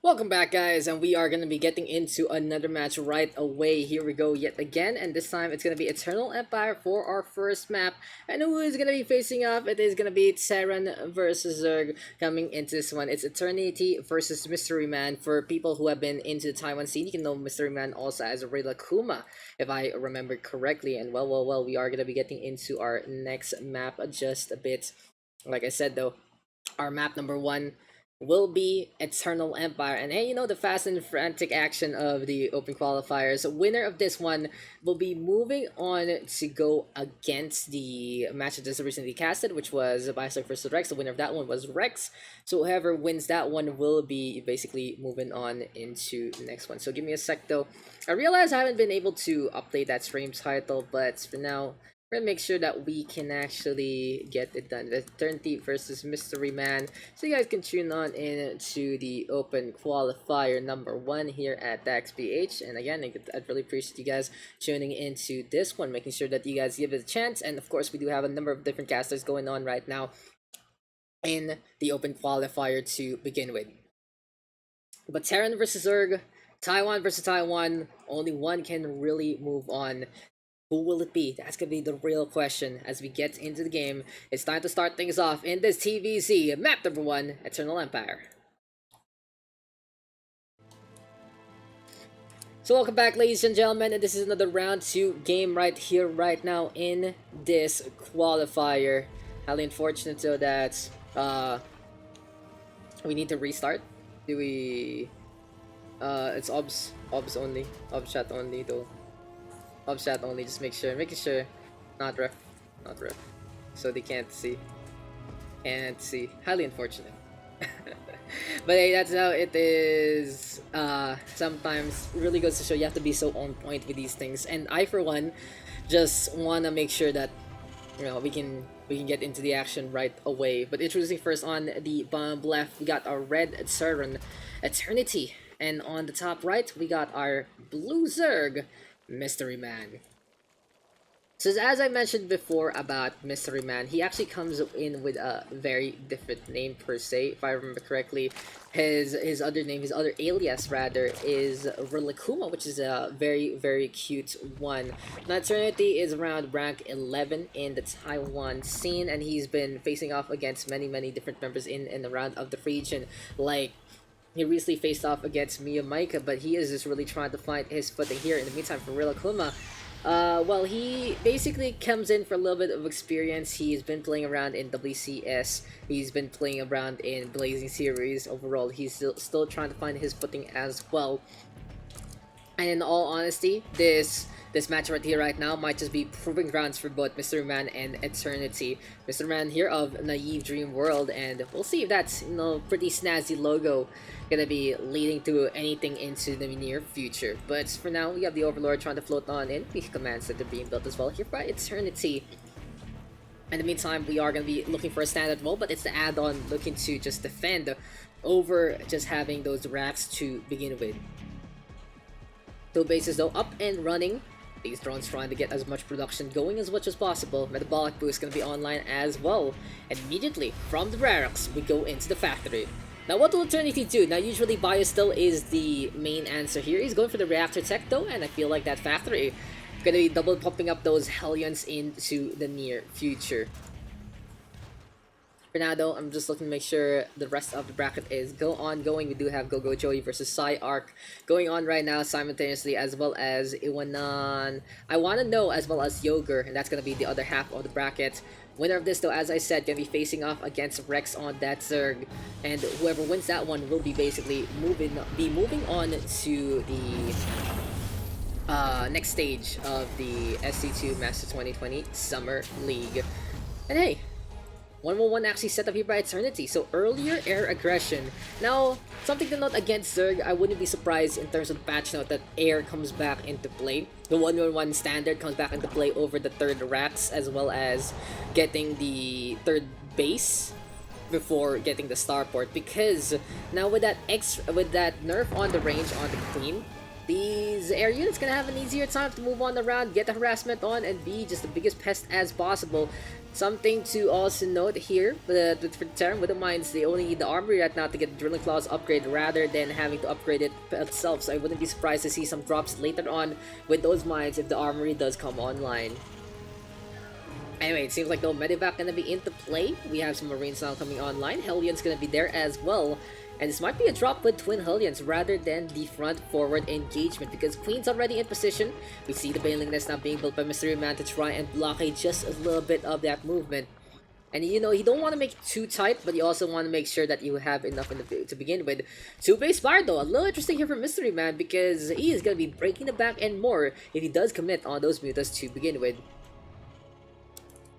Welcome back, guys, and we are going to be getting into another match right away. Here we go yet again, and this time it's going to be Eternal Empire for our first map. And who is going to be facing off? It is going to be Terran versus Zerg coming into this one. It's Eternity versus MysteryMan. For people who have been into the Taiwan scene, you can know MysteryMan also as Kuma, if I remember correctly. And well, we are going to be getting into our next map just a bit. Like I said, though, our map number 1 will be Eternal Empire. And hey, you know, the fast and frantic action of the open qualifiers. Winner of this one will be moving on to go against the match that just recently casted, which was Bioshock vs. Rex. The winner of that one was Rex. So whoever wins that one will be basically moving on into the next one. So give me a sec though. I realize I haven't been able to update that stream title, but for now, we're gonna make sure that we can actually get it done. Eternity versus MysteryMan. So you guys can tune on in to the open qualifier number 1 here at Daks PH. And again, I'd really appreciate you guys tuning into this one, making sure that you guys give it a chance. And of course, we do have a number of different casters going on right now in the open qualifier to begin with. But Terran versus Zerg, Taiwan versus Taiwan, only one can really move on. Who will it be? That's gonna be the real question as we get into the game. It's time to start things off in this TVZ map number 1, Eternal Empire. So welcome back, ladies and gentlemen, and this is another round 2 game right here, right now in this qualifier. Highly unfortunate though that we need to restart. Do we? It's obs only, obs chat only though. Obs chat only, just making sure, not ref, so they can't see, highly unfortunate. But hey, that's how it is. Sometimes really goes to show you have to be so on point with these things, and I for one just want to make sure that, you know, we can get into the action right away. But introducing first on the bottom left, we got our red Terran Eternity, and on the top right we got our blue Zerg MysteryMan. So as I mentioned before about MysteryMan, he actually comes in with a very different name per se. If I remember correctly, his other name, his other alias rather, is Kuma, which is a very cute one. Now Eternity is around rank 11 in the Taiwan scene, and he's been facing off against many different members in and around of the region. Like, he recently faced off against Micah, but he is just really trying to find his footing here. In the meantime, for Kuma, well, he basically comes in for a little bit of experience. He's been playing around in WCS. He's been playing around in Blazing Series. Overall, he's still trying to find his footing as well. And in all honesty, this match right here, right now, might just be proving grounds for both MysteryMan and Eternity. MysteryMan here of Naive Dream World, and we'll see if that's, you know, pretty snazzy logo gonna be leading to anything into the near future. But for now, we have the Overlord trying to float on in. We commands that are being built as well here by Eternity. In the meantime, we are gonna be looking for a standard role, but it's the add-on looking to just defend over just having those racks to begin with. Two bases though up and running. These drones trying to get as much production going as much as possible. Metabolic boost gonna be online as well. And immediately from the barracks, we go into the factory. Now what will Eternity do? Now usually Bio still is the main answer here. He's going for the reactor tech though, and I feel like that factory gonna be double pumping up those Hellions into the near future. For now though, I'm just looking to make sure the rest of the bracket is ongoing. We do have Go Joey versus Psy Arc going on right now simultaneously, as well as Iwanan, I Wanna Know, as well as Yogur, and that's gonna be the other half of the bracket. Winner of this though, as I said, gonna be facing off against Rex on that Zerg, and whoever wins that one will be basically moving on to the next stage of the SC2 Master 2020 Summer League. And hey, 1-1 actually set up here by Eternity. So earlier air aggression. Now, something to note against Zerg, I wouldn't be surprised in terms of the patch note that air comes back into play. The 1-1 standard comes back into play over the third racks, as well as getting the third base before getting the starport. Because now with that nerf on the range on the Queen, these air units gonna have an easier time to move on around, get the harassment on, and be just the biggest pest as possible. Something to also note here, but for the Terran with the mines, they only need the armory right now to get the drilling claws upgrade rather than having to upgrade it itself. So I wouldn't be surprised to see some drops later on with those mines if the armory does come online. Anyway, it seems like no medevac gonna be into play. We have some marines now coming online. Hellions gonna be there as well. And this might be a drop with Twin Hellions rather than the front-forward engagement because Queen's already in position. We see the Baneling Nest now being built by MysteryMan to try and blockade just a little bit of that movement. And you know, you don't want to make it too tight, but you also want to make sure that you have enough to begin with. 2-base fire though, a little interesting here for MysteryMan because he is going to be breaking the back end more if he does commit on those mutas to begin with.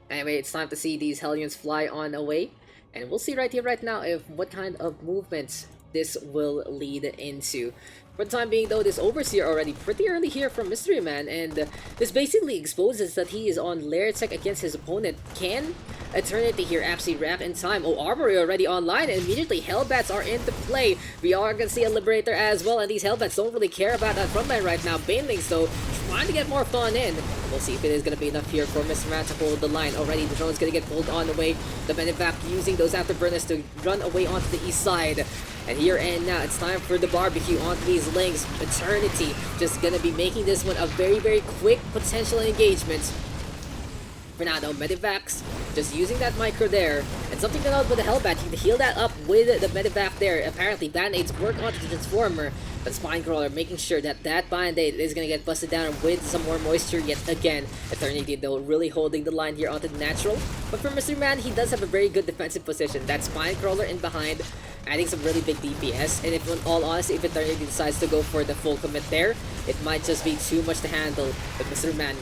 Anyway, it's time to see these Hellions fly on away. And we'll see right here, right now, if what kind of movements this will lead into. For the time being, though, this Overseer already pretty early here from MysteryMan, and this basically exposes that he is on lair tech against his opponent. Can Eternity here actually react in time? Oh, Armory already online, and immediately Hellbats are into play. We are going to see a Liberator as well, and these Hellbats don't really care about that frontline right now. Banelings, though, trying to get more fun in. We'll see if it is going to be enough here for MysteryMan to hold the line. Already, the drone's going to get pulled on the way. The Medevac using those afterburners to run away onto the east side. And here and now, it's time for the barbecue onto these links. Eternity just gonna be making this one a very, very quick potential engagement. For now though, Medivacs just using that micro there. And something to note with the Hellbat, you can heal that up with the Medivac there. Apparently, Band-Aids work onto the Transformer. But Spinecrawler making sure that that Band-Aid is gonna get busted down with some more moisture yet again. Eternity though really holding the line here onto the natural. But for MysteryMan, he does have a very good defensive position. That Spinecrawler in behind, adding some really big DPS, and if in all honesty, if Eternity decides to go for the full commit there, it might just be too much to handle. But MysteryMan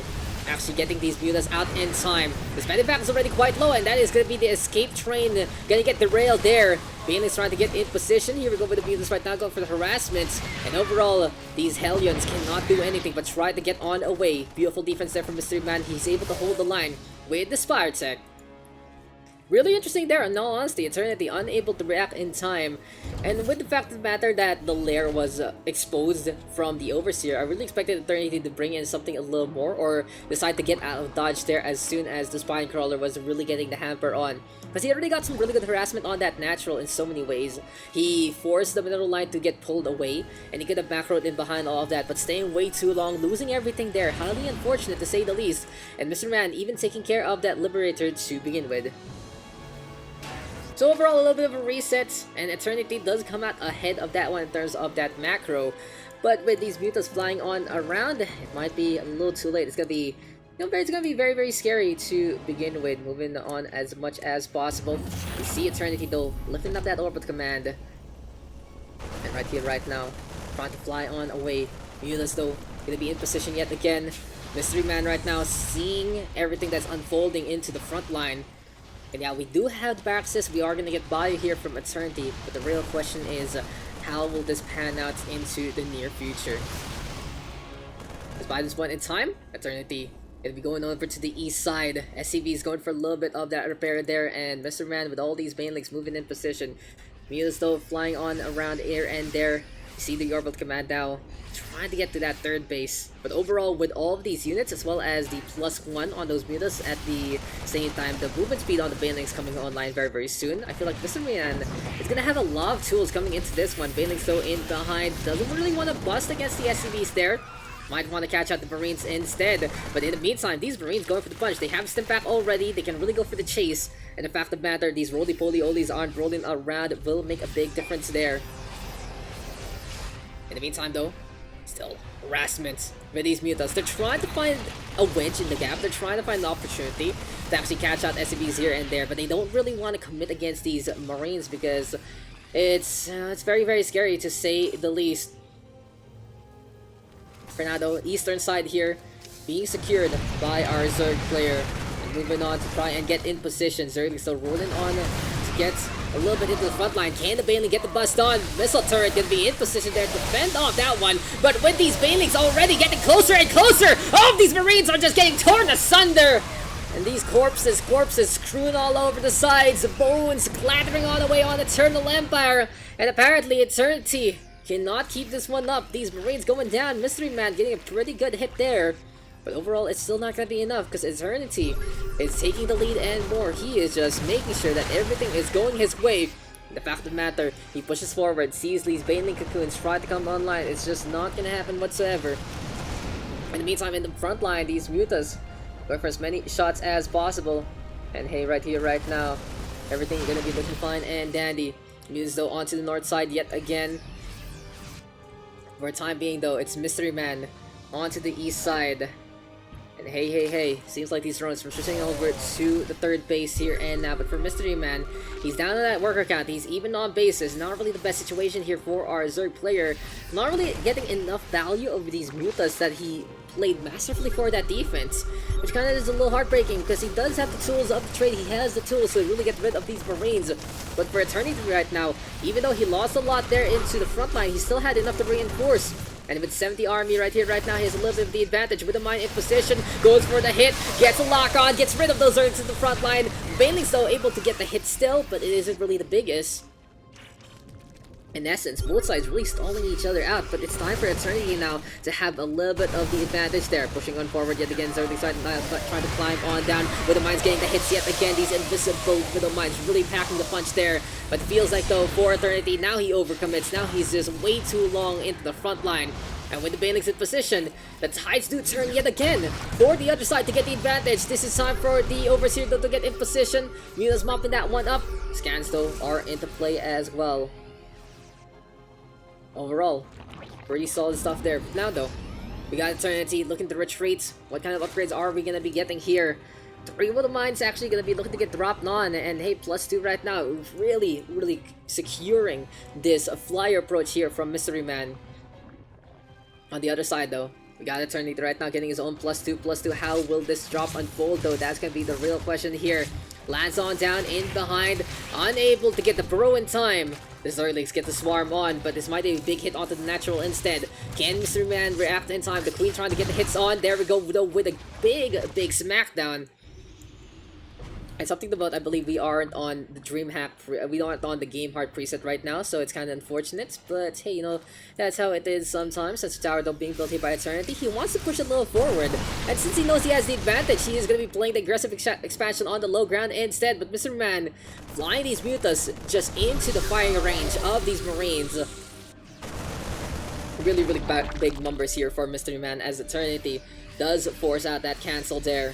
actually getting these mutas out in time. This Medivac is already quite low, and that is going to be the escape train gonna get derailed there. Bailey's trying to get in position. Here we go with the mutas right now, going for the harassment. And overall, these Hellions cannot do anything but try to get on away. Beautiful defense there from MysteryMan. He's able to hold the line with the Spire Tech. Really interesting there, in all honesty. Eternity unable to react in time. And with the fact of the matter that the lair was exposed from the Overseer, I really expected Eternity to bring in something a little more or decide to get out of dodge there as soon as the Spinecrawler was really getting the hamper on. Because he already got some really good harassment on that natural in so many ways. He forced the middle line to get pulled away, and he could have macroed in behind all of that, but staying way too long, losing everything there. Highly unfortunate to say the least. And MysteryMan even taking care of that Liberator to begin with. So overall, a little bit of a reset, and Eternity does come out ahead of that one in terms of that macro. But with these mutas flying on around, it might be a little too late. It's gonna be, it's gonna be very, very scary to begin with. Moving on as much as possible. We see Eternity though lifting up that orbit command, and right here, right now, trying to fly on away. Mutas though gonna be in position yet again. MysteryMan right now seeing everything that's unfolding into the front line. And yeah, we do have the Baxis. We are going to get by here from Eternity, but the real question is, how will this pan out into the near future? Because by this point in time, Eternity will be going over to the east side. SCV is going for a little bit of that repair there, and MysteryMan with all these Banelings moving in position. Mutas though flying on around here and there. You see the Orbital Command now trying to get to that third base. But overall, with all of these units, as well as the +1 on those mutas at the same time, the movement speed on the Banelings coming online very, very soon. I feel like MysteryMan is going to have a lot of tools coming into this one. Banelings though in behind, doesn't really want to bust against the SCVs there. Might want to catch out the Marines instead. But in the meantime, these Marines going for the punch. They have Stim Pack already. They can really go for the chase. And the fact of the matter, these roly-poly-olies aren't rolling around will make a big difference there. In the meantime though, still harassment with these mutas. They're trying to find a wedge in the gap. They're trying to find an opportunity to actually catch out SCVs here and there, but they don't really want to commit against these Marines because it's very, very scary to say the least. For now though, eastern side here being secured by our Zerg player. And moving on to try and get in position. Zerg is still rolling on to get a little bit into the front line. Can the Baneling get the bust on? Missile turret gonna be in position there to fend off that one. But with these Banelings already getting closer and closer, all of these Marines are just getting torn asunder. And these corpses strewn all over the sides, bones clattering all the way on Eternal Empire. And apparently Eternity cannot keep this one up. These Marines going down. MysteryMan getting a pretty good hit there. But overall, it's still not going to be enough because Eternity is taking the lead and more. He is just making sure that everything is going his way. The fact of the matter, he pushes forward, sees these Baneling Cocoons try to come online. It's just not going to happen whatsoever. In the meantime, in the front line, these Mutas go for as many shots as possible. And hey, right here, right now, everything going to be looking fine and dandy. Mutas though onto the north side yet again. For the time being though, it's MysteryMan onto the east side. And hey, seems like these drones are switching over to the third base here and now. But for MysteryMan, he's down to that worker count. He's even on bases. Not really the best situation here for our Zerg player. Not really getting enough value over these Mutas that he played masterfully for that defense. Which kind of is a little heartbreaking because he does have the tools of the trade. He has the tools to really get rid of these Marines. But for Eternity right now, even though he lost a lot there into the front line, he still had enough to reinforce. And with 70 army right here, right now, he has a little bit of the advantage with the mine in position. Goes for the hit, gets a lock on, gets rid of those Zergs in the front line. Baneling's though able to get the hit still, but it isn't really the biggest. In essence, both sides really stalling each other out, but it's time for Eternity now to have a little bit of the advantage there. Pushing on forward yet again, Zerg side trying to climb on down. Widow Mines getting the hits yet again. These invisible Widow Mines really packing the punch there. But feels like though for Eternity, now he overcommits. Now he's just way too long into the front line. And with the Banelings in position, the tides do turn yet again for the other side to get the advantage. This is time for the Overseer though to get in position. Muta's mopping that one up. Scans though are into play as well. Overall, pretty solid stuff there. Now though, we got Eternity looking to retreat. What kind of upgrades are we going to be getting here? 3 Widow Mines actually going to be looking to get dropped on. And hey, +2 right now. Really securing this flyer approach here from MysteryMan. On the other side though, we got Eternity right now getting his own +2. How will this drop unfold though? That's going to be the real question here. Lands on down in behind, unable to get the burrow in time. The Zerglings get the swarm on, but this might be a big hit onto the natural instead. Can MysteryMan react in time? The Queen trying to get the hits on. There we go though with a big smackdown. And something about, I believe we aren't on the DreamHack, we aren't on the Game Heart preset right now, so it's kind of unfortunate. But hey, you know, that's how it is sometimes. Such a tower though being built here by Eternity. He wants to push a little forward, and since he knows he has the advantage, he is going to be playing the aggressive expansion on the low ground instead. But MysteryMan flying these Mutas just into the firing range of these Marines. Really big numbers here for MysteryMan as Eternity does force out that cancel there.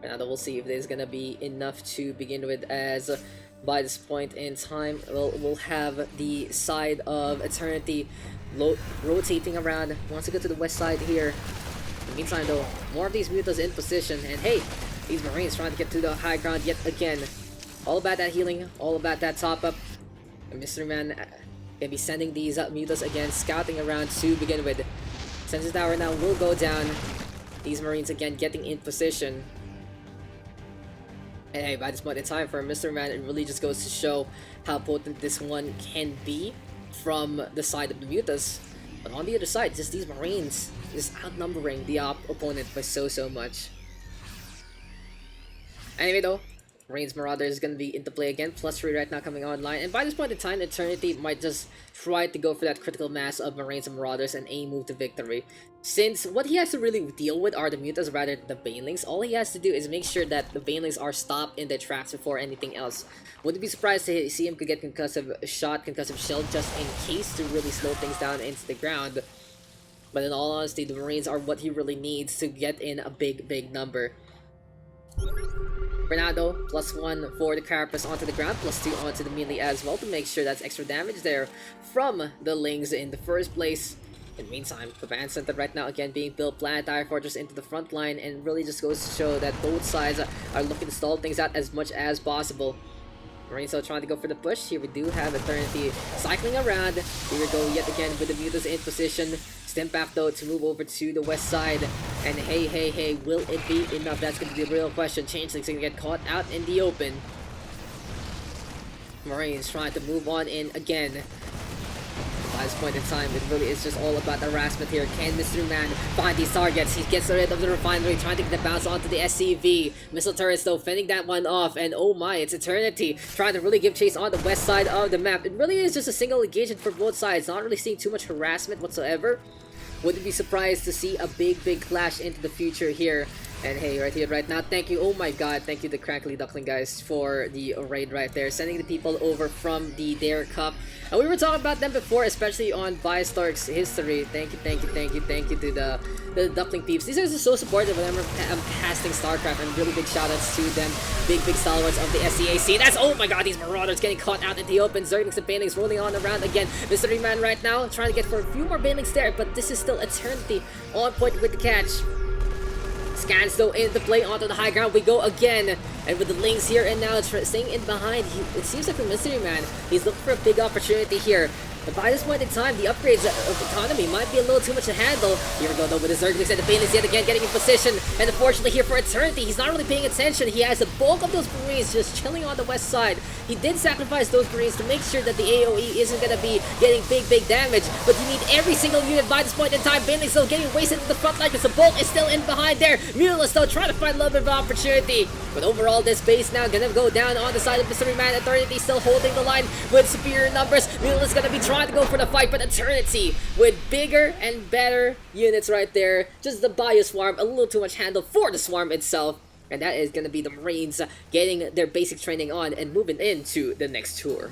Now we'll see if there's gonna be enough to begin with, as by this point in time we'll have the side of Eternity rotating around. Wants to go to the west side here. In the meantime though, more of these Mutas in position, and hey, these Marines trying to get to the high ground yet again. All about that healing, all about that top up. And MysteryMan gonna be sending these Mutas again, scouting around to begin with. Sensor tower now will go down. These Marines again getting in position. And hey, by this point in time for MysteryMan, it really just goes to show how potent this one can be from the side of the Mutas. But on the other side, just these Marines just outnumbering the opponent by so much. Anyway though, Marines Marauder is going to be into play again, +3 right now coming online. And by this point in time, Eternity might just try to go for that critical mass of Marines and Marauders and a move to victory. Since what he has to really deal with are the Mutas rather than the Banelings, all he has to do is make sure that the Banelings are stopped in their tracks before anything else. Wouldn't be surprised to see him could get concussive shell just in case to really slow things down into the ground. But in all honesty, the Marines are what he really needs to get in a big number. For now though, +1 for the Carapace onto the ground, +2 onto the melee as well to make sure that's extra damage there from the Lings in the first place. In the meantime, Command Center right now again being built, Planetary Fortress into the front line, and really just goes to show that both sides are looking to stall things out as much as possible. Marines are trying to go for the push. Here we do have Eternity cycling around. Here we go yet again with the Mutas in position. Stimp back though to move over to the west side. And hey, will it be enough? That's going to be the real question. Changeling's going to get caught out in the open. Marines trying to move on in again. By this point in time, it really is just all about the harassment here. Can MysteryMan find these targets? He gets rid of the refinery, trying to get the bounce onto the SCV. Missile turrets though, fending that one off, and oh my, it's Eternity trying to really give chase on the west side of the map. It really is just a single engagement for both sides, not really seeing too much harassment whatsoever. Wouldn't be surprised to see a big clash into the future here. And hey, right here, right now, thank you, oh my god, thank you the Crackly Duckling guys for the raid right there, sending the people over from the Dare Cup. And we were talking about them before, especially on Biostark's history. Thank you to the Duckling peeps. These are just so supportive whenever I'm casting StarCraft, and really big shoutouts to them, big stalwarts of the SCAC. That's, oh my god, these Marauders getting caught out in the open. Zerglings and Banelings rolling on around again. MysteryMan right now trying to get for a few more Banelings there, but this is still Eternity on point with the catch. Scans though into play onto the high ground we go again, and with the links here and now staying in behind, it seems like for MysteryMan, he's looking for a big opportunity here. But by this point in time, the upgrades of economy might be a little too much to handle. Here we go though with the Zerglings and the Banelings yet again getting in position, and unfortunately here for Eternity, he's not really paying attention. He has the bulk of those Marines just chilling on the west side. He did sacrifice those Marines to make sure that the AoE isn't gonna be getting big damage, but you need every single unit by this point in time. Banelings still getting wasted in the front line because the bulk is still in behind there. Mulus though trying to find a little bit of opportunity, but overall this base now gonna go down on the side of MysteryMan. Eternity still holding the line with superior numbers. Mulus gonna be trying to go for the fight, but Eternity with bigger and better units right there. Just the Bio Swarm, a little too much handle for the Swarm itself. And that is going to be the Marines getting their basic training on and moving into the next tour.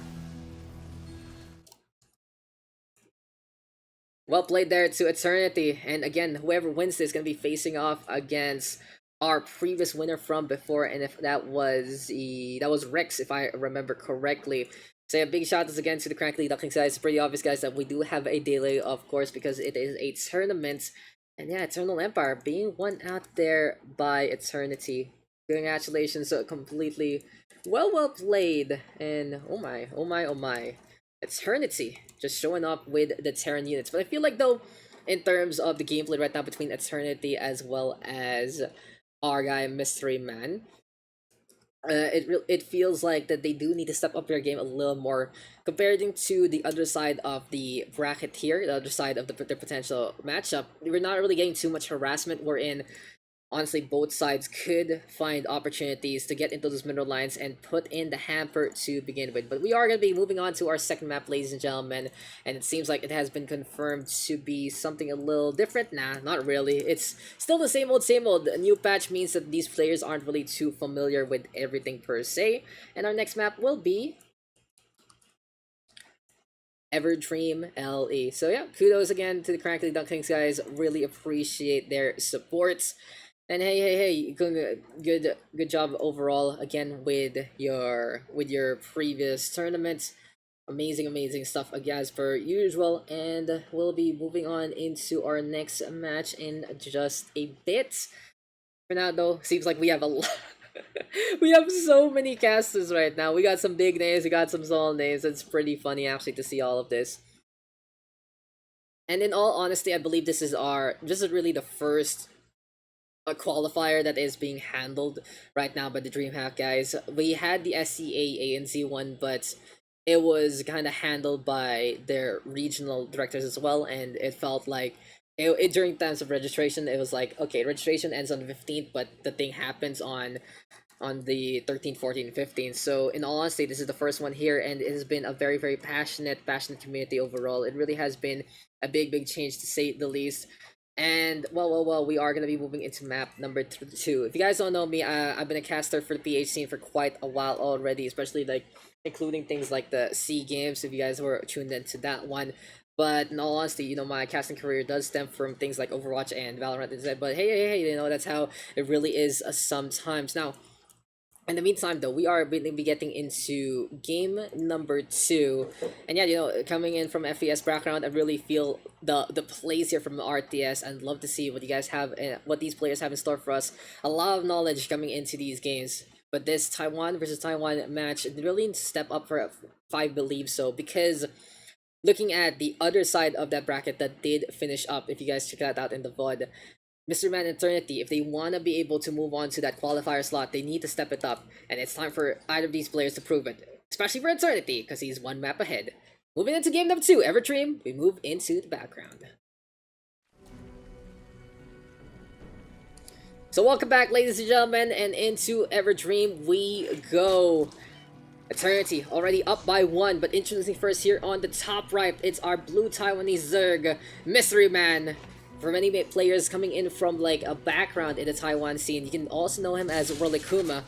Well played there to Eternity. And again, whoever wins this is going to be facing off against our previous winner from before. And if that was Rex, if I remember correctly. So yeah, big shout outs again to the Crackly Ducklings guys. It's pretty obvious, guys, that we do have a delay, of course, because it is a tournament. And yeah, Eternal Empire being won out there by Eternity. Congratulations, completely well played. And oh my. Eternity just showing up with the Terran units. But I feel like though, in terms of the gameplay right now between Eternity as well as our guy MysteryMan, it feels like that they do need to step up their game a little more compared to the other side of the bracket here, the other side of their potential matchup. We're not really getting too much harassment. We're in, honestly, both sides could find opportunities to get into those middle lines and put in the hamper to begin with. But we are going to be moving on to our second map, ladies and gentlemen, and it seems like it has been confirmed to be something a little different. Nah, not really. It's still the same old. A new patch means that these players aren't really too familiar with everything per se. And our next map will be Everdream LE. So yeah, kudos again to the Crackly Ducklings guys. Really appreciate their support. And hey, good job overall again with your previous tournament. Amazing stuff as per usual, and we'll be moving on into our next match in just a bit. For now though, seems like we have a lot. We have so many casters right now. We got some big names, we got some small names. It's pretty funny actually to see all of this. And in all honesty, I believe this is really the first qualifier that is being handled right now by the DreamHack guys. We had the SCA ANC one, but it was kind of handled by their regional directors as well, and it felt like during times of registration, it was like, okay, registration ends on the 15th, but the thing happens on the 13th, 14th, 15th. So in all honesty, this is the first one here, and it has been a very passionate community overall. It really has been a big change to say the least. And well, we are gonna be moving into map number 2. If you guys don't know me, I've been a caster for the PH scene for quite a while already, especially like including things like the C games. If you guys were tuned into that one, but in all honesty, you know, my casting career does stem from things like Overwatch and Valorant instead. But hey, you know, that's how it really is sometimes. Now, in the meantime, though, we are going to be getting into game number 2. And yeah, you know, coming in from FES background, I really feel the plays here from RTS. I'd love to see what you guys have, what these players have in store for us. A lot of knowledge coming into these games. But this Taiwan versus Taiwan match really needs to step up for, I believe so, because looking at the other side of that bracket that did finish up, if you guys check that out in the VOD, MysteryMan and Eternity, if they want to be able to move on to that qualifier slot, they need to step it up. And it's time for either of these players to prove it. Especially for Eternity, because he's one map ahead. Moving into game number 2, Everdream, we move into the background. So welcome back, ladies and gentlemen, and into Everdream we go. Eternity already up by 1, but introducing first here on the top right, it's our blue Taiwanese Zerg, MysteryMan. For many players coming in from like a background in the Taiwan scene, you can also know him as Rolikuma.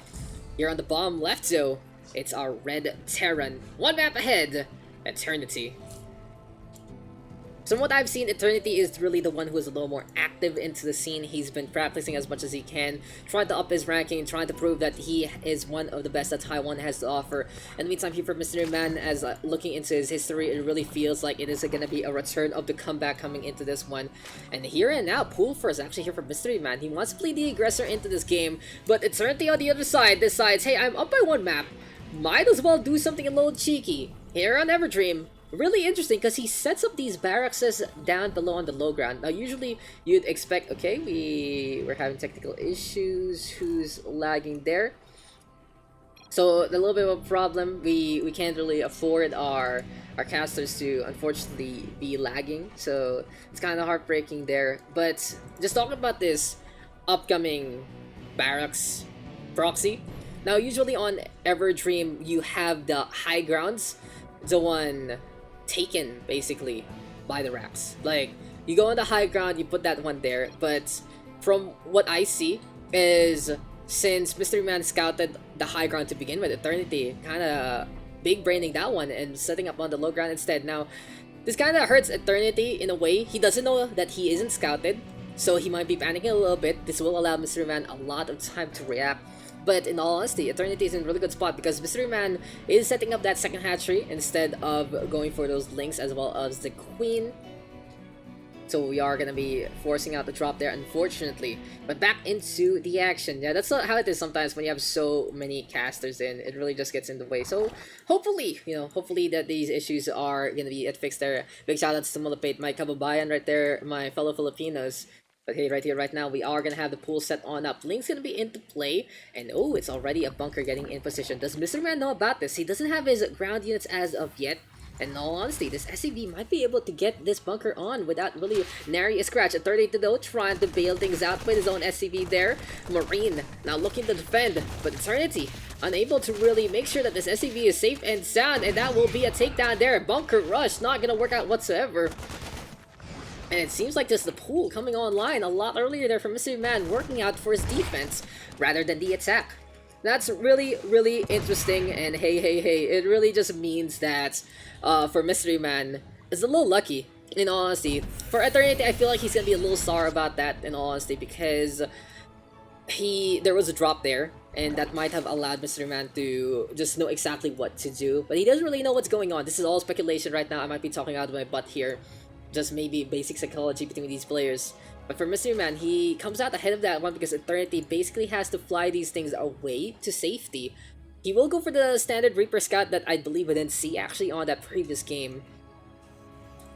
Here on the bottom left though, it's our red Terran. One map ahead, Eternity. So from what I've seen, Eternity is really the one who is a little more active into the scene. He's been practicing as much as he can, trying to up his ranking, trying to prove that he is one of the best that Taiwan has to offer. In the meantime, here for MysteryMan, as looking into his history, it really feels like it is going to be a return of the comeback coming into this one. And here and now, Pool First actually here for MysteryMan. He wants to play the aggressor into this game, but Eternity on the other side decides, hey, I'm up by 1 map. Might as well do something a little cheeky. Here on Everdream, really interesting because he sets up these barracks down below on the low ground. Now usually you'd expect, okay, we're having technical issues, who's lagging there? So a little bit of a problem, we can't really afford our casters to unfortunately be lagging, so it's kind of heartbreaking there. But just talking about this upcoming barracks proxy, now usually on Everdream you have the high grounds, the one taken basically by the racks. Like, you go on the high ground, you put that one there, but from what I see is, since MysteryMan scouted the high ground to begin with, Eternity kind of big braining that one and setting up on the low ground instead. Now this kind of hurts Eternity in a way. He doesn't know that he isn't scouted, so he might be panicking a little bit. This will allow MysteryMan a lot of time to react. But in all honesty, Eternity is in a really good spot because MysteryMan is setting up that second hatchery instead of going for those links as well as the queen. So we are going to be forcing out the drop there, unfortunately. But back into the action. Yeah, that's how it is sometimes when you have so many casters in. It really just gets in the way. So hopefully, hopefully that these issues are going to be fixed there. Big shout outs to Malapate, my kababayan right there, my fellow Filipinos. But hey, right here, right now, we are going to have the pool set on up. Link's going to be into play. And oh, it's already a bunker getting in position. Does MysteryMan know about this? He doesn't have his ground units as of yet. And in all honesty, this SCV might be able to get this bunker on without really nary a scratch. A 38 though, trying to bail things out with his own SCV there. Marine now looking to defend, but Eternity unable to really make sure that this SCV is safe and sound. And that will be a takedown there. Bunker rush, not going to work out whatsoever. And it seems like just the pool coming online a lot earlier there from MysteryMan, working out for his defense rather than the attack. That's really, really interesting, and hey, it really just means that for MysteryMan, it's a little lucky, in all honesty. For Eternity, I feel like he's gonna be a little sour about that, in all honesty, because there was a drop there, and that might have allowed MysteryMan to just know exactly what to do, but he doesn't really know what's going on. This is all speculation right now. I might be talking out of my butt here. Just maybe basic psychology between these players. But for MysteryMan, he comes out ahead of that one because Eternity basically has to fly these things away to safety. He will go for the standard Reaper Scout that I believe we didn't see actually on that previous game.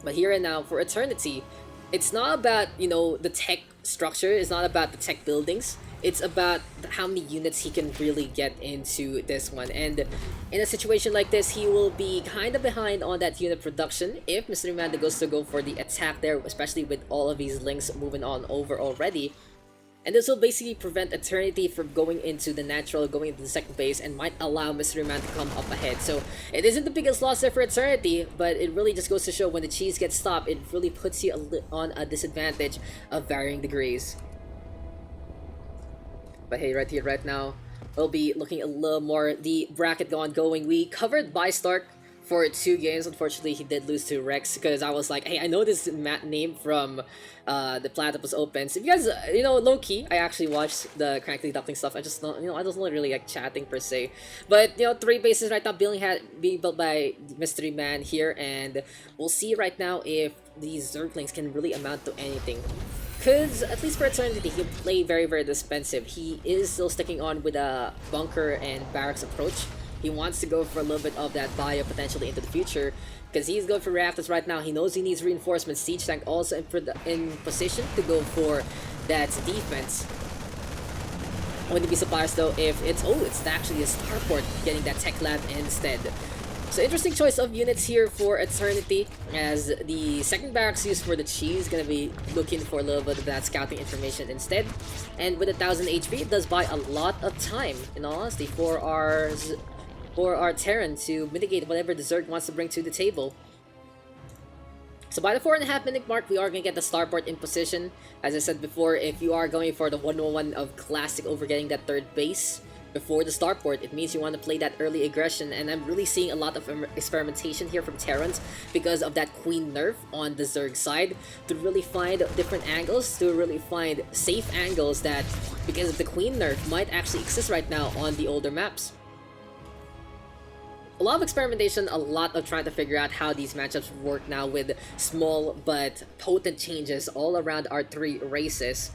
But here and now, for Eternity, it's not about, the tech structure, it's not about the tech buildings. It's about how many units he can really get into this one. And in a situation like this, he will be kind of behind on that unit production if MysteryMan goes to go for the attack there, especially with all of these links moving on over already. And this will basically prevent Eternity from going into the natural, going into the second base, and might allow MysteryMan to come up ahead. So it isn't the biggest loss there for Eternity, but it really just goes to show when the cheese gets stopped, it really puts you on a disadvantage of varying degrees. But hey, right here, right now, we'll be looking a little more the bracket going. We covered by Stark for 2 games. Unfortunately, he did lose to Rex because I was like, hey, I know this name from the Platypus Opens. If you guys, low key, I actually watched the Crankly Duckling stuff. I just don't, I don't really like chatting per se. But 3 bases right now being built by MysteryMan here, and we'll see right now if these Zerglings can really amount to anything. Because, at least for Eternity, he'll play very, very defensive. He is still sticking on with a bunker and barracks approach. He wants to go for a little bit of that bio potentially into the future. Because he's going for reactors right now. He knows he needs reinforcements. Siege Tank also in position to go for that defense. Wouldn't be surprised though if it's actually a starport getting that tech lab instead. So interesting choice of units here for Eternity, as the second barracks used for the Chi is gonna be looking for a little bit of that scouting information instead. And with 1000 HP, it does buy a lot of time, in all honesty, for our Terran to mitigate whatever the Zerg wants to bring to the table. So by the 4.5 minute mark, we are going to get the starport in position. As I said before, if you are going for the 101 of Classic over getting that third base before the starport, it means you want to play that early aggression. And I'm really seeing a lot of experimentation here from Terrans because of that Queen nerf on the Zerg side, to really find different angles, to really find safe angles that, because of the Queen nerf, might actually exist right now on the older maps. A lot of experimentation, a lot of trying to figure out how these matchups work now with small but potent changes all around our three races.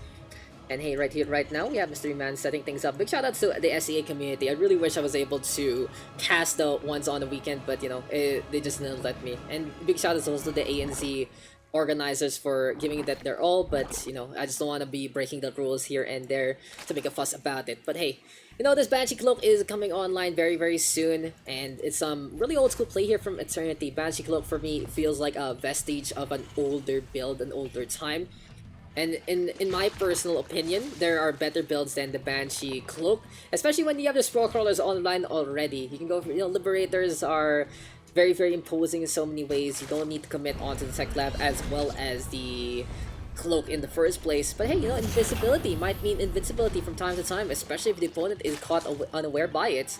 And hey, right here, right now, we have MysteryMan setting things up. Big shout out to the SEA community. I really wish I was able to cast the ones on the weekend, but you know, they just didn't let me. And big shout out also to the ANZ organizers for giving that their all, but you know, I just don't want to be breaking the rules here and there to make a fuss about it. But hey, you know, this Banshee Cloak is coming online very soon, and it's some really old school play here from Eternity. Banshee Cloak for me feels like a vestige of an older build, an older time. And in my personal opinion, there are better builds than the Banshee Cloak, especially when you have the Sprawl Crawlers online already. You can go for, you know, Liberators are very imposing in so many ways. You don't need to commit onto the Tech Lab as well as the Cloak in the first place. But hey, you know, invisibility might mean invincibility from time to time, especially if the opponent is caught unaware by it.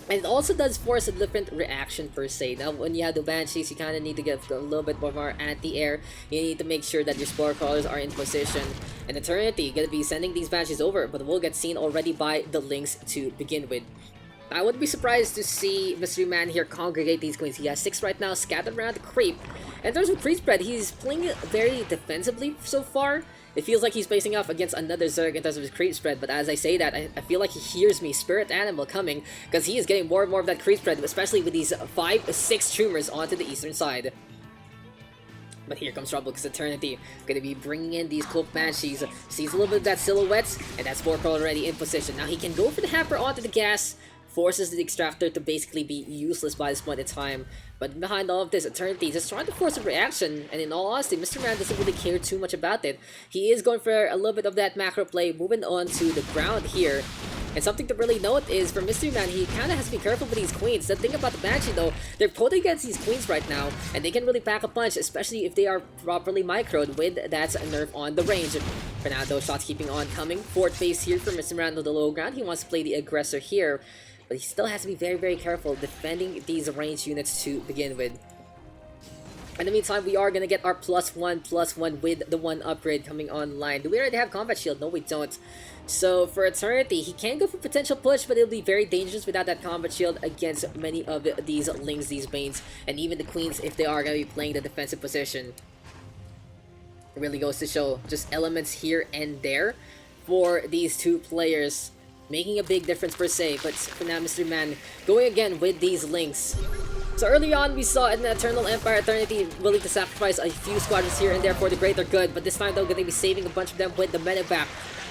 And it also does force a different reaction per se. Now, when you have the Banshees, you kind of need to get a little bit more anti-air. You need to make sure that your Spore Crawlers are in position. And Eternity gonna be sending these Banshees over, but will get seen already by the Lynx to begin with. I wouldn't be surprised to see MysteryMan here congregate these Queens. He has 6 right now, scattered around the creep. And in terms of creep spread, he's playing very defensively so far. It feels like he's facing off against another Zerg in terms of his creep spread, but as I say that, I feel like he hears me, Spirit Animal, coming, because he is getting more and more of that creep spread, especially with these 5-6 Tumors onto the eastern side. But here comes trouble, because Eternity gonna be bringing in these Cloak Banshees. Sees a little bit of that silhouette, and that Spore Crawler already in position. Now he can go for the hamper onto the gas, forces the Extractor to basically be useless by this point in time. But behind all of this, Eternity is just trying to force a reaction, and in all honesty, MysteryMan doesn't really care too much about it. He is going for a little bit of that macro play, moving on to the ground here. And something to really note is, for MysteryMan, he kind of has to be careful with these Queens. The thing about the Banshee though, they're potent against these Queens right now, and they can really pack a punch, especially if they are properly microed with that nerf on the range. For now though, shots keeping on coming. Fourth base here for MysteryMan on the low ground. He wants to play the aggressor here, but he still has to be very careful defending these ranged units to begin with. In the meantime, we are going to get our +1/+1 with the 1 upgrade coming online. Do we already have Combat Shield? No, we don't. So for Eternity, he can go for potential push, but it'll be very dangerous without that Combat Shield against many of these Lings, these Banes, and even the Queens if they are going to be playing the defensive position. It really goes to show just elements here and there for these two players, making a big difference per se. But for now, MysteryMan going again with these Links. So early on, we saw an Eternal Empire Eternity willing to sacrifice a few squadrons here and there for the greater good, but this time though, going to be saving a bunch of them with the medevac.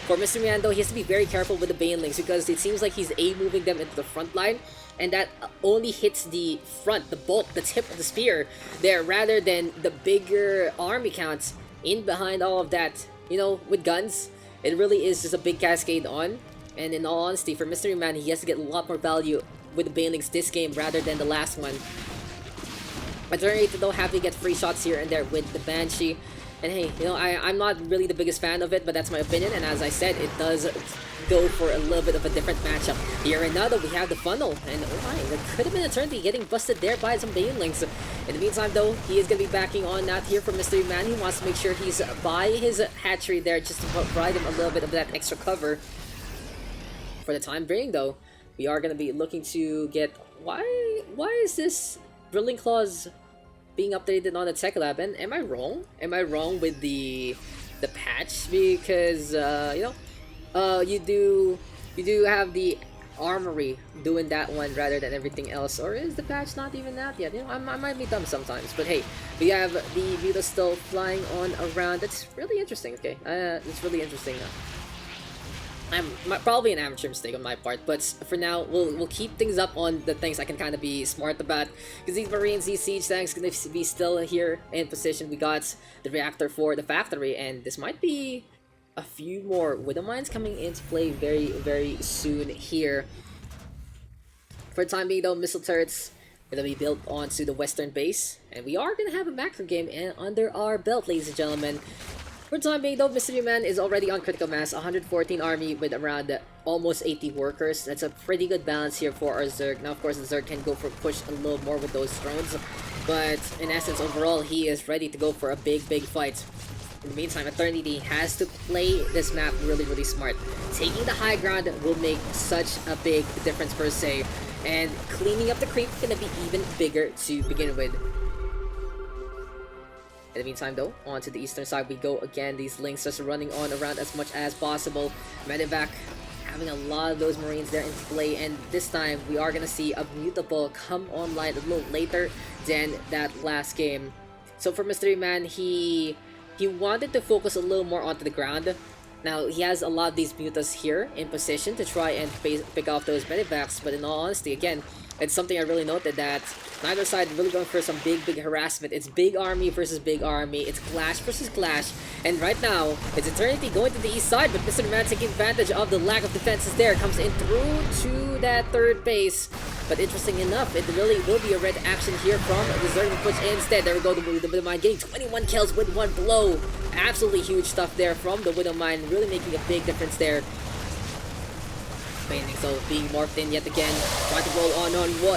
For MysteryMan though, he has to be very careful with the Banelings, because it seems like he's moving them into the front line, and that only hits the front, the bulk, the tip of the spear there, rather than the bigger army counts in behind all of that. You know, with guns, it really is just a big cascade on. And in all honesty, for MysteryMan, he has to get a lot more value with the Banelings this game rather than the last one. Eternity don't have to get free shots here and there with the Banshee. And hey, you know, I'm not really the biggest fan of it, but that's my opinion. And as I said, it does go for a little bit of a different matchup. Here and now, though, we have the funnel. And oh my, that could have been Eternity getting busted there by some Banelings. In the meantime, though, he is going to be backing on out here for MysteryMan. He wants to make sure he's by his hatchery there just to provide him a little bit of that extra cover. For the time being, though, we are going to be looking to get... Why is this Drilling Claws being updated on the Tech Lab? And am I wrong? Am I wrong with the patch? Because, you know, you do have the Armory doing that one rather than everything else. Or is the patch not even out yet? You know, I might be dumb sometimes. But hey, we have the Vita still flying on around. That's really interesting, okay? It's really interesting. Probably an amateur mistake on my part, but for now, we'll keep things up on the things I can kind of be smart about. Because these Marines, these siege tanks, gonna be still here in position. We got the reactor for the factory, and this might be a few more Widow Mines coming into play very soon here. For the time being, though, missile turrets gonna be built onto the western base, and we are gonna have a macro game under our belt, ladies and gentlemen. For the time being, though, MysteryMan is already on critical mass, 114 army with around almost 80 workers. That's a pretty good balance here for our Zerg. Now, of course, the Zerg can go for push a little more with those drones, but in essence, overall, he is ready to go for a big fight. In the meantime, Eternity has to play this map really smart. Taking the high ground will make such a big difference per se, and cleaning up the creep is gonna be even bigger to begin with. In the meantime, though, on to the eastern side we go again. These links just running on around as much as possible. Medevac having a lot of those Marines there in play, and this time we are gonna see a mutable come online a little later than that last game. So for MysteryMan, he wanted to focus a little more onto the ground. Now, he has a lot of these mutas here in position to try and pick off those medevacs, but in all honesty, again, it's something I really noted that neither side really going for some big harassment. It's big army versus big army. It's clash versus clash. And right now, it's Eternity going to the east side, but MysteryMan taking advantage of the lack of defenses there. Comes in through to that third base. But interesting enough, it really will be a red action here from the Zerg push instead. There we go, the Widowmine getting 21 kills with one blow. Absolutely huge stuff there from the Widowmine, really making a big difference there. So being morphed in yet again, trying to roll on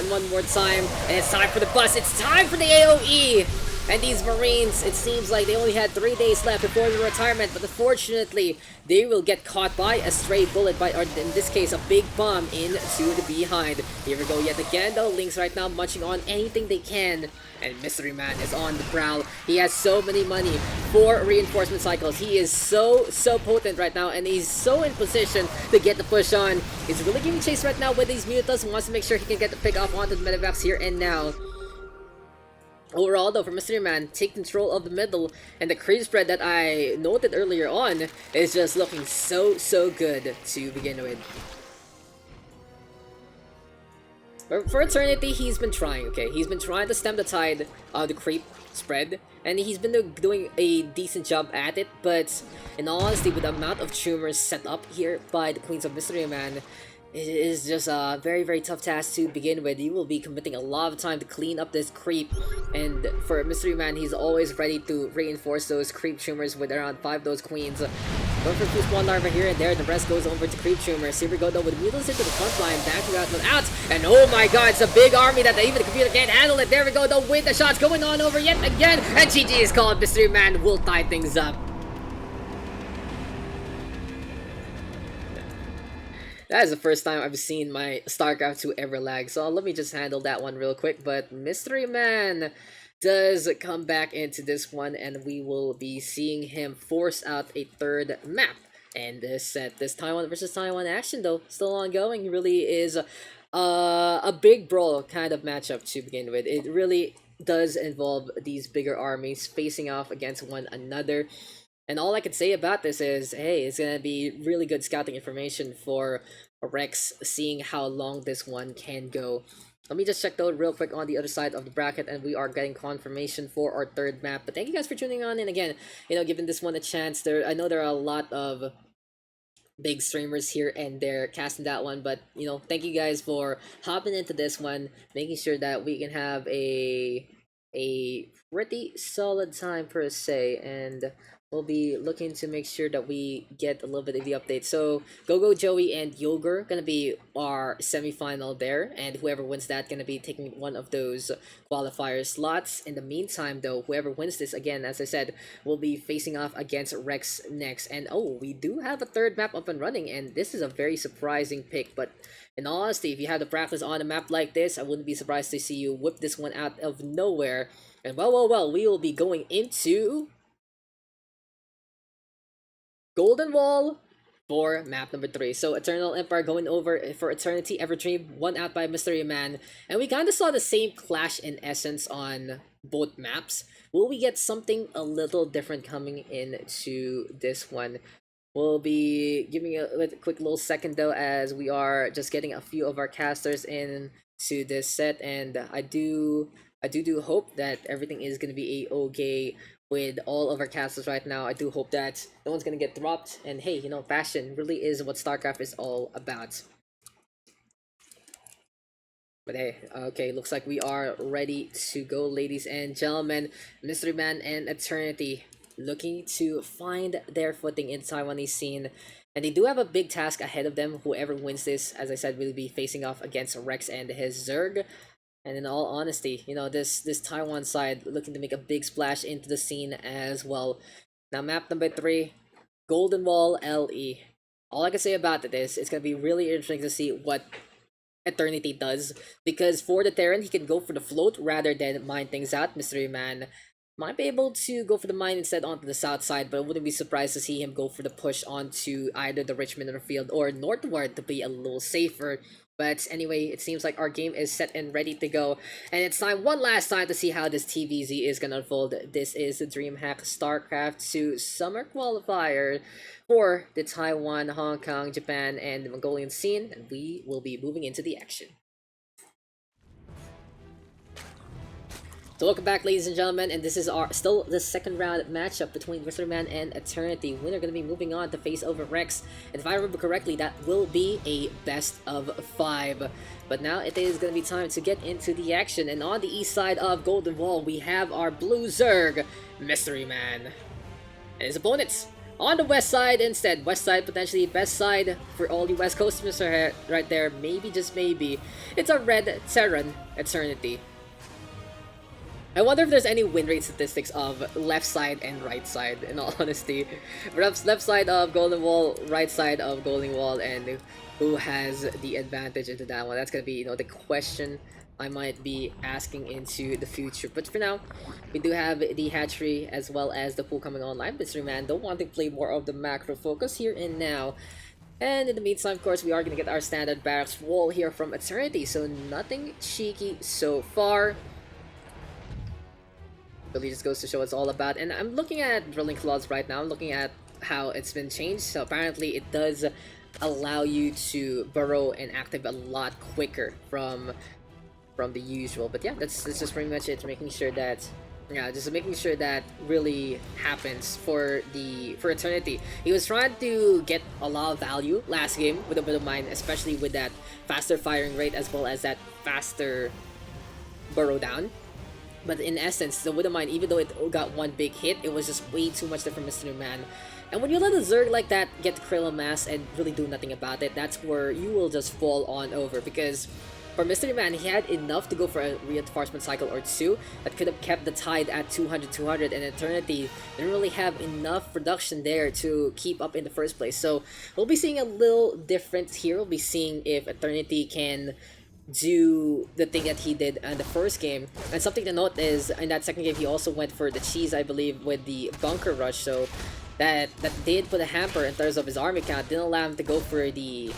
one more time, and it's time for the bus. It's time for the AoE. And these Marines, it seems like they only had 3 days left before the retirement, but unfortunately, they will get caught by a stray bullet, or in this case, a big bomb into the behind. Here we go yet again, though. Lynx right now munching on anything they can, and MysteryMan is on the prowl. He has so many money for reinforcement cycles. He is so potent right now, and he's so in position to get the push on. He's really giving chase right now with these mutas, wants to make sure he can get the pick off onto the medevacs here and now. Overall, though, for MysteryMan, take control of the middle, and the creep spread that I noted earlier on is just looking so good to begin with. For Eternity, he's been trying, okay? He's been trying to stem the tide of the creep spread, and he's been doing a decent job at it, but in all honesty, with the amount of tumors set up here by the Queens of MysteryMan, it is just a very tough task to begin with. You will be committing a lot of time to clean up this creep, and for MysteryMan, he's always ready to reinforce those creep tumors with around 5 of those queens. Going for a few spawn larva here and there, the rest goes over to creep tumors. Here we go though with mutants into the front line, backing out, and oh my god, it's a big army that even the computer can't handle it. There we go though with the shots going on over yet again, and GG is called. MysteryMan will tie things up. That is the first time I've seen my StarCraft 2 ever lag, so let me just handle that one real quick. But MysteryMan does come back into this one, and we will be seeing him force out a third map. And this Taiwan versus Taiwan action, though, still ongoing. It really is a big brawl kind of matchup to begin with. It really does involve these bigger armies facing off against one another. And all I can say about this is, hey, it's going to be really good scouting information for Rex, seeing how long this one can go. Let me just check though real quick on the other side of the bracket, and we are getting confirmation for our third map. But thank you guys for tuning on, and again, giving this one a chance. I know there are a lot of big streamers here and there casting that one, but thank you guys for hopping into this one, making sure that we can have a pretty solid time per se, and we'll be looking to make sure that we get a little bit of the update. So Go Joey and Yogur gonna be our semi-final there, and whoever wins that gonna be taking one of those qualifier slots. In the meantime though, whoever wins this, again as I said, will be facing off against Rex next. And oh, we do have a third map up and running, and this is a very surprising pick. But in all honesty, if you have the practice on a map like this, I wouldn't be surprised to see you whip this one out of nowhere. And well, we will be going into Golden Wall for map number 3. So Eternal Empire going over for Eternity Everdream, one out by MysteryMan. And we kind of saw the same clash in essence on both maps. Will we get something a little different coming into this one? We'll be giving a quick little second though, as we are just getting a few of our casters in to this set, and I do hope that everything is gonna be okay with all of our casters right now. I do hope that no one's gonna get dropped, and hey, you know, fashion really is what StarCraft is all about. But hey, okay, looks like we are ready to go, ladies and gentlemen. MysteryMan and Eternity looking to find their footing in Taiwanese scene. And they do have a big task ahead of them. Whoever wins this, as I said, will be facing off against Rex and his Zerg. And in all honesty, you know, this Taiwan side looking to make a big splash into the scene as well. Now, map number 3, Golden Wall LE. All I can say about it is, it's going to be really interesting to see what Eternity does, because for the Terran, he can go for the float rather than mine things out. MysteryMan might be able to go for the mine instead onto the south side, but I wouldn't be surprised to see him go for the push onto either the Richmond or field or northward to be a little safer. But anyway, it seems like our game is set and ready to go, and it's time one last time to see how this TVZ is gonna unfold. This is the DreamHack StarCraft 2 Summer Qualifier for the Taiwan, Hong Kong, Japan, and the Mongolian scene, and we will be moving into the action. So welcome back, ladies and gentlemen, and this is our still the second round matchup between MysteryMan and Eternity. Winner going to be moving on to face over Rex, and if I remember correctly, that will be a best of 5. But now it is going to be time to get into the action, and on the east side of Golden Wall, we have our blue Zerg, MysteryMan, and his opponents on the west side instead. West side potentially best side for all you West Coasters right there. Maybe, just maybe, it's a red Terran, Eternity. I wonder if there's any win rate statistics of left side and right side, in all honesty. Perhaps left side of Golden Wall, right side of Golden Wall, and who has the advantage into that one. That's gonna be, you know, the question I might be asking into the future. But for now, we do have the hatchery as well as the pool coming online. MysteryMan don't want to play more of the macro focus here and now. And in the meantime, of course, we are gonna get our standard barracks wall here from Eternity, so nothing cheeky so far. Really just goes to show what it's all about. And I'm looking at drilling claws right now. I'm looking at how it's been changed. So apparently it does allow you to burrow and active a lot quicker from the usual. But yeah, that's just pretty much it. Making sure that, yeah, just making sure that really happens for Eternity. He was trying to get a lot of value last game with a bit of mine, especially with that faster firing rate as well as that faster burrow down. But in essence, the Widowmine, even though it got one big hit, it was just way too much different MysteryMan. And when you let a Zerg like that get the Krill Mass and really do nothing about it, that's where you will just fall on over. Because for MysteryMan, he had enough to go for a reinforcement cycle or two that could have kept the tide at 200-200, and Eternity didn't really have enough production there to keep up in the first place. So we'll be seeing a little difference here. We'll be seeing if Eternity can do the thing that he did in the first game. And something to note is, in that second game, he also went for the cheese, I believe, with the bunker rush, so that did put a hamper in terms of his army count. Didn't allow him to go for the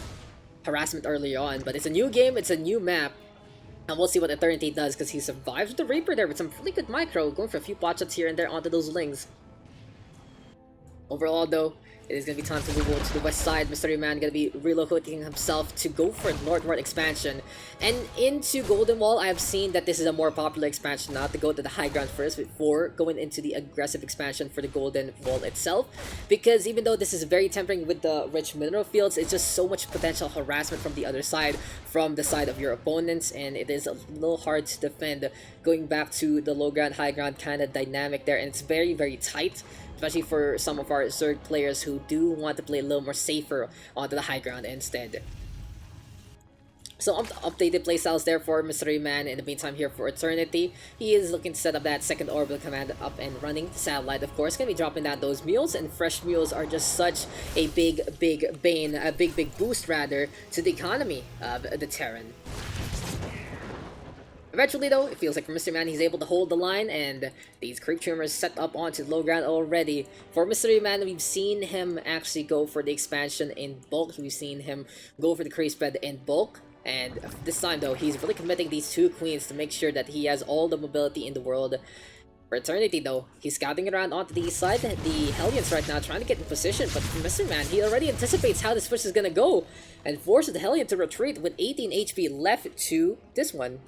harassment early on. But it's a new game, it's a new map, and we'll see what Eternity does, because he survives with the Reaper there with some really good micro, going for a few pot shots here and there onto those Lings. Overall though, it is going to be time to move over to the west side. MysteryMan going to be relocating himself to go for a northward expansion. And into Golden Wall, I have seen that this is a more popular expansion now, to go to the high ground first before going into the aggressive expansion for the Golden Wall itself. Because even though this is very tempting with the rich mineral fields, it's just so much potential harassment from the other side, from the side of your opponents, and it is a little hard to defend going back to the low ground, high ground kind of dynamic there, and it's very, very tight. Especially for some of our Zerg players who do want to play a little more safer onto the high ground instead. So updated playstyles there for MysteryMan. In the meantime here for Eternity, he is looking to set up that second orbital command up and running. Satellite, of course, going to be dropping down those mules, and fresh mules are just such a big bane, a big boost rather, to the economy of the Terran. Eventually though, it feels like for MysteryMan, he's able to hold the line, and these creep trimmers set up onto the low ground already. For MysteryMan, we've seen him actually go for the expansion in bulk. We've seen him go for the creep spread in bulk. And this time though, he's really committing these two queens to make sure that he has all the mobility in the world. For Eternity though, he's scouting around onto the east side. The Hellions right now trying to get in position, but MysteryMan, he already anticipates how this push is gonna go and forces the Hellion to retreat with 18 HP left to this one.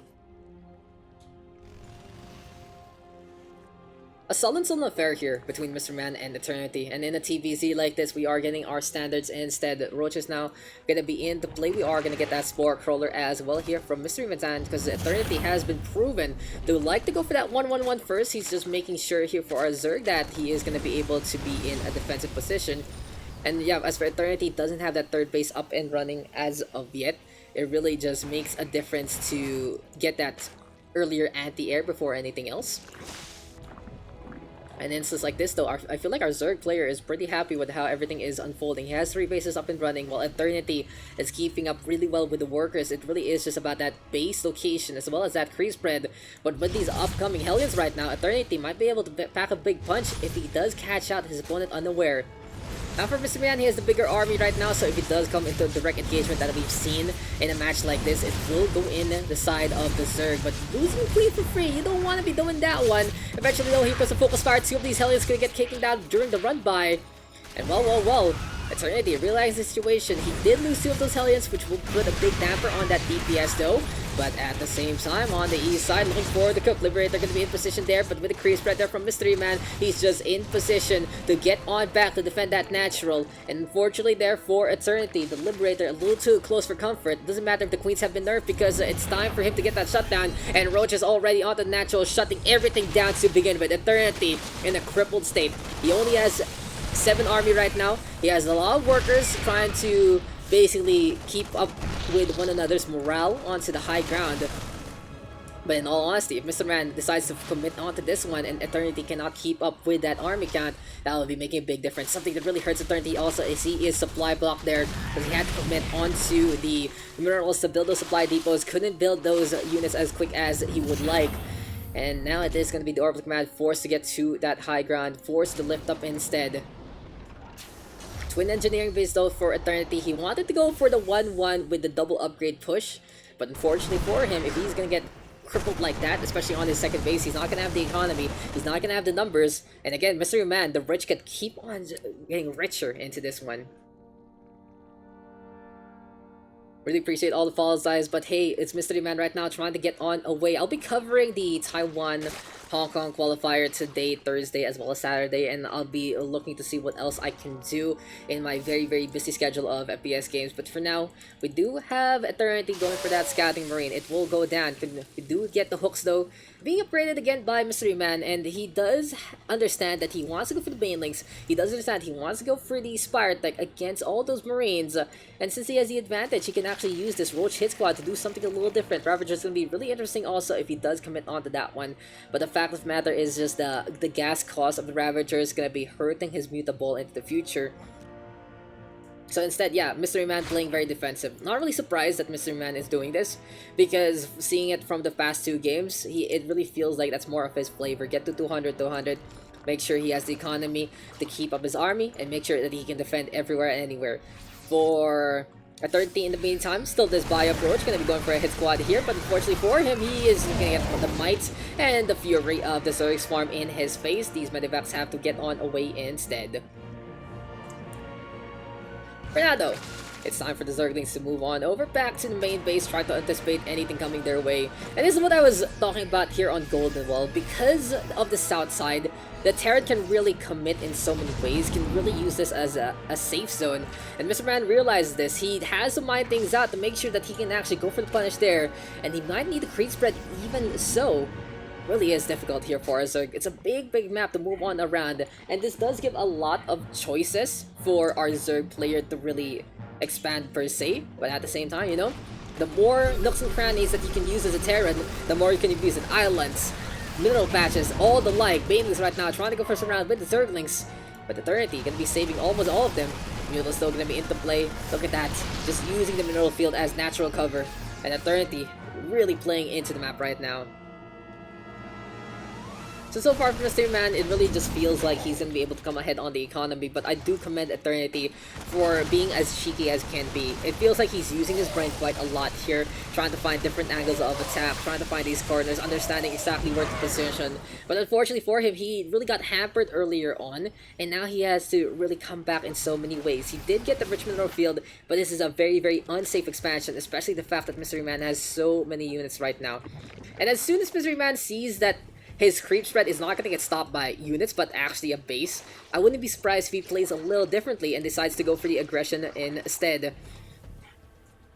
A sullen affair here between MysteryMan and Eternity, and in a TVZ like this, we are getting our standards instead. Ro8 is now gonna be in to play. We are gonna get that Spore Crawler as well here from MysteryMan, because Eternity has been proven to like to go for that 1-1-1 first. He's just making sure here for our Zerg that he is gonna be able to be in a defensive position. And yeah, as for Eternity, doesn't have that third base up and running as of yet. It really just makes a difference to get that earlier anti-air before anything else. And instances like this though, I feel like our Zerg player is pretty happy with how everything is unfolding. He has 3 bases up and running, while Eternity is keeping up really well with the workers. It really is just about that base location as well as that creep spread. But with these upcoming Hellions right now, Eternity might be able to pack a big punch if he does catch out his opponent unaware. Now for MysteryMan, he has the bigger army right now, so if he does come into direct engagement that we've seen in a match like this, it will go in the side of the Zerg. But losing clean for free, you don't want to be doing that one. Eventually though, he puts a focus fire. 2 of these Hellions gonna get taken down during the run by. And well, Eternity realized the situation. He did lose 2 of those Hellions, which will put a big damper on that DPS though. But at the same time, on the east side, looking for the Cook Liberator, going to be in position there. But with the creep spread there from MysteryMan, he's just in position to get on back to defend that natural. And unfortunately there for Eternity, the Liberator a little too close for comfort. Doesn't matter if the Queens have been nerfed, because it's time for him to get that shutdown. And Ro8 is already on the natural, shutting everything down to begin with. Eternity in a crippled state. He only has 7 army right now. He has a lot of workers trying to basically keep up with one another's morale onto the high ground. But in all honesty, if MysteryMan decides to commit onto this one and Eternity cannot keep up with that army count, that will be making a big difference. Something that really hurts Eternity also is he is supply blocked there, because he had to commit onto the minerals to build those supply depots. Couldn't build those units as quick as he would like. And now it is going to be the Orbital Command forced to get to that high ground, forced to lift up instead. Twin engineering base though for Eternity. He wanted to go for the 1-1 with the double upgrade push, but unfortunately for him, if he's gonna get crippled like that, especially on his second base, he's not gonna have the economy, he's not gonna have the numbers. And again, MysteryMan, the rich could keep on getting richer into this one. Really appreciate all the follows, guys, but hey, it's MysteryMan right now trying to get on away. I'll be covering the Taiwan Hong Kong qualifier today, Thursday, as well as Saturday, and I'll be looking to see what else I can do in my very busy schedule of FPS games. But for now, we do have Eternity going for that Scouting Marine. It will go down. We do get the hooks though, being upgraded again by MysteryMan, and he does understand that he wants to go for the Banelings. He does understand he wants to go for the Spire Tech against all those Marines, and since he has the advantage, he can actually use this Ro8 hit squad to do something a little different. Ravager is going to be really interesting also if he does commit onto that one. But the fact of the matter is just the gas cost of the Ravager is going to be hurting his mutable into the future. So instead, yeah, MysteryMan playing very defensive. Not really surprised that MysteryMan is doing this, because seeing it from the past 2 games, it really feels like that's more of his flavor. Get to 200, make sure he has the economy to keep up his army, and make sure that he can defend everywhere and anywhere. For Eternity in the meantime, still this buy approach, gonna be going for a hit squad here, but unfortunately for him, he is gonna get the might and the fury of the Zerg Swarm in his face. These medevacs have to get on away instead. For now though, it's time for the Zerglings to move on over back to the main base, try to anticipate anything coming their way. And this is what I was talking about here on Golden Wall. Because of the south side, the Terran can really commit in so many ways, can really use this as a safe zone. And MysteryMan realized this. He has to mind things out to make sure that he can actually go for the punish there. And he might need the creep spread even so. Really is difficult here for us. It's a big map to move on around, and this does give a lot of choices for our Zerg player to really expand per se. But at the same time, you know, the more nooks and crannies that you can use as a Terran, the more you can use it. Islands, mineral patches, all the like. Banelings right now trying to go for some round with the Zerglings, but Eternity gonna be saving almost all of them. Mule is still gonna be into play. Look at that, just using the mineral field as natural cover, and Eternity really playing into the map right now. So far from MysteryMan, it really just feels like he's gonna be able to come ahead on the economy, but I do commend Eternity for being as cheeky as can be. It feels like he's using his brain quite a lot here, trying to find different angles of attack, trying to find these corners, understanding exactly where to position. But unfortunately for him, he really got hampered earlier on, and now he has to really come back in so many ways. He did get the Richmond Road field, but this is a very, very unsafe expansion, especially the fact that MysteryMan has so many units right now. And as soon as MysteryMan sees that his creep spread is not going to get stopped by units, but actually a base, I wouldn't be surprised if he plays a little differently and decides to go for the aggression instead.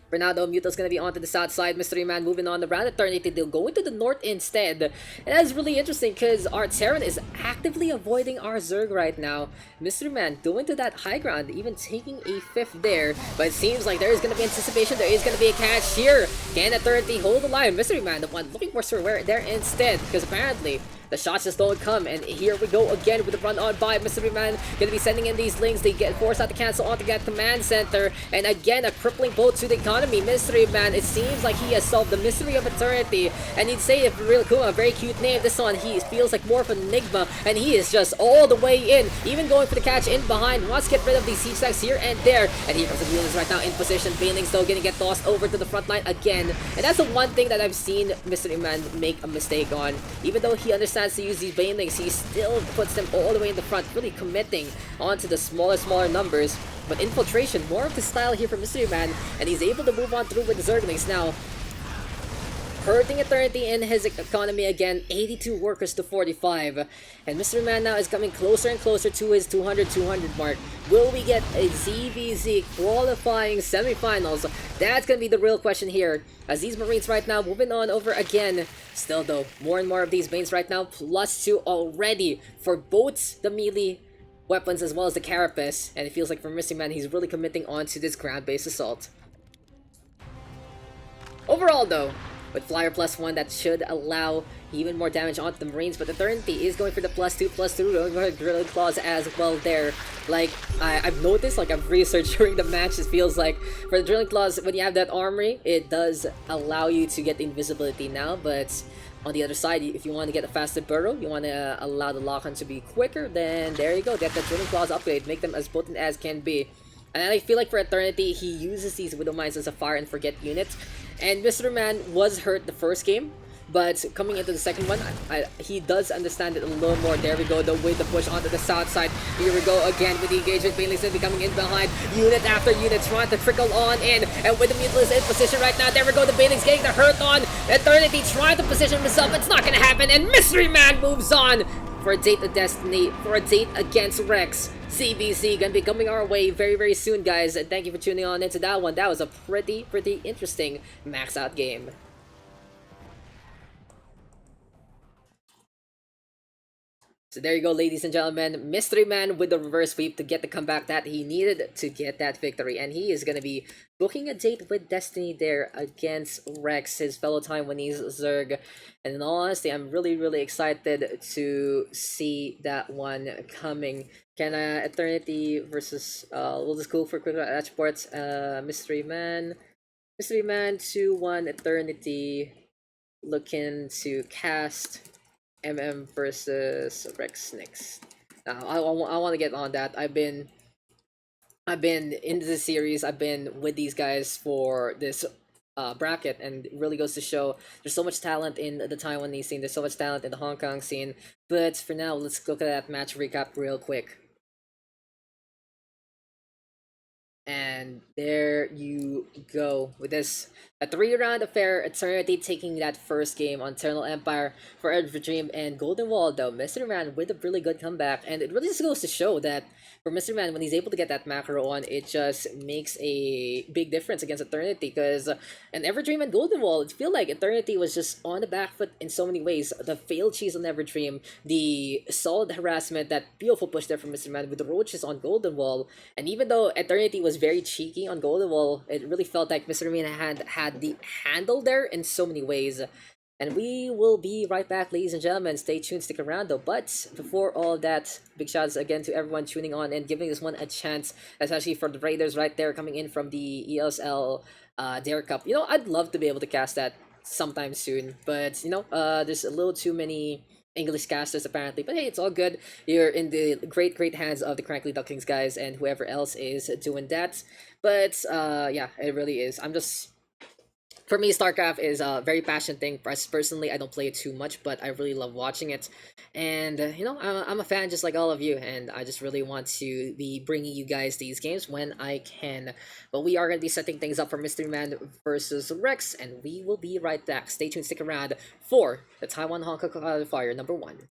For now, though, Muto's going to be onto the south side. MysteryMan moving on around Eternity. They'll go into the north instead. And that's really interesting because our Terran is actively avoiding our Zerg right now. MysteryMan going to that high ground, even taking a fifth there. But it seems like there is going to be anticipation. There is going to be a catch here. Can Eternity hold the line? MysteryMan, the one looking for Surveyor there instead, because apparently the shots just don't come, and here we go again with the run on by MysteryMan. Gonna be sending in these links. They get forced out to cancel onto that command center, and again a crippling blow to the economy. MysteryMan, it seems like he has solved the mystery of eternity, and he'd say it real cool, a very cute name. This one, he feels like more of an enigma, and he is just all the way in, even going for the catch in behind. Wants to get rid of these siege stacks here and there, and here comes the units right now in position. Banelings though gonna get tossed over to the front line again, and that's the one thing that I've seen MysteryMan make a mistake on. Even though he understands to use these Banelings, he still puts them all the way in the front, really committing onto the smaller numbers. But infiltration, more of the style here from MysteryMan, and he's able to move on through with the Zerglings now. Hurting Eternity in his economy again, 82 workers to 45. And MysteryMan now is coming closer and closer to his 200 mark. Will we get a ZVZ qualifying semifinals? That's gonna be the real question here. As these Marines right now moving on over again. Still though, more and more of these Banes right now, +2 already for both the melee weapons as well as the Carapace. And it feels like for MysteryMan, he's really committing onto this ground-based assault. Overall though, with Flyer +1, that should allow even more damage onto the Marines, but Eternity is going for the +2/+2, going for Drilling Claws as well there. Like, I've noticed, like I've researched during the match, it feels like for the Drilling Claws, when you have that armory, it does allow you to get invisibility now, but on the other side, if you want to get a faster burrow, you want to allow the lock-on to be quicker, then there you go, get the Drilling Claws upgrade, make them as potent as can be. And I feel like for Eternity, he uses these Widow Mines as a fire and forget unit. And MysteryMan was hurt the first game, but coming into the second one, he does understand it a little more. There we go, the way to push onto the south side. Here we go again with the engagement. Banelings will be coming in behind. Unit after unit trying to trickle on in. And with the Mutilus in position right now, there we go, the Banelings getting the hurt on. Eternity trying to position himself. It's not going to happen, and MysteryMan moves on for a date of destiny, for a date against Rex. CBC gonna be coming our way very, very soon, guys, and thank you for tuning on into that one. That was a pretty interesting max out game. So there you go, ladies and gentlemen. MysteryMan with the reverse sweep to get the comeback that he needed to get that victory. And he is going to be booking a date with Destiny there against Rex, his fellow Taiwanese Zerg. And in all honesty, I'm really excited to see that one coming. Can Eternity versus, we'll just go for quick exports. MysteryMan 2-1 Eternity looking to cast versus Rex next. I want to get on that. I've been into this series. I've been with these guys for this bracket, and it really goes to show there's so much talent in the Taiwanese scene. There's so much talent in the Hong Kong scene. But for now, let's look at that match recap real quick. And there you go with this. A 3-round affair, Eternity taking that first game on Eternal Empire for Edge of Dream and Golden Wall, though. MysteryMan with a really good comeback, and it really just goes to show that for MysteryMan, when he's able to get that macro on, it just makes a big difference against Eternity, because in Everdream and Golden Wall, it feel like Eternity was just on the back foot in so many ways. The failed cheese on Everdream, the solid harassment, that beautiful push there from MysteryMan with the roaches on Golden Wall, and even though Eternity was very cheeky on Golden Wall, it really felt like MysteryMan had the handle there in so many ways. And we will be right back, ladies and gentlemen. Stay tuned, stick around though. But before all that, big shouts again to everyone tuning on and giving this one a chance, especially for the Raiders right there coming in from the ESL Dare Cup. You know, I'd love to be able to cast that sometime soon, but you know, there's a little too many English casters apparently. But hey, it's all good. You're in the great hands of the Crankly Ducklings guys and whoever else is doing that. But yeah, it really is. I'm just, for me, StarCraft is a very passionate thing. Personally, I don't play it too much, but I really love watching it. And you know, I'm a fan just like all of you, and I just really want to be bringing you guys these games when I can. But we are going to be setting things up for Mystery Man versus Rex, and we will be right back. Stay tuned, stick around for the Taiwan Hong Kong Qualifier #1.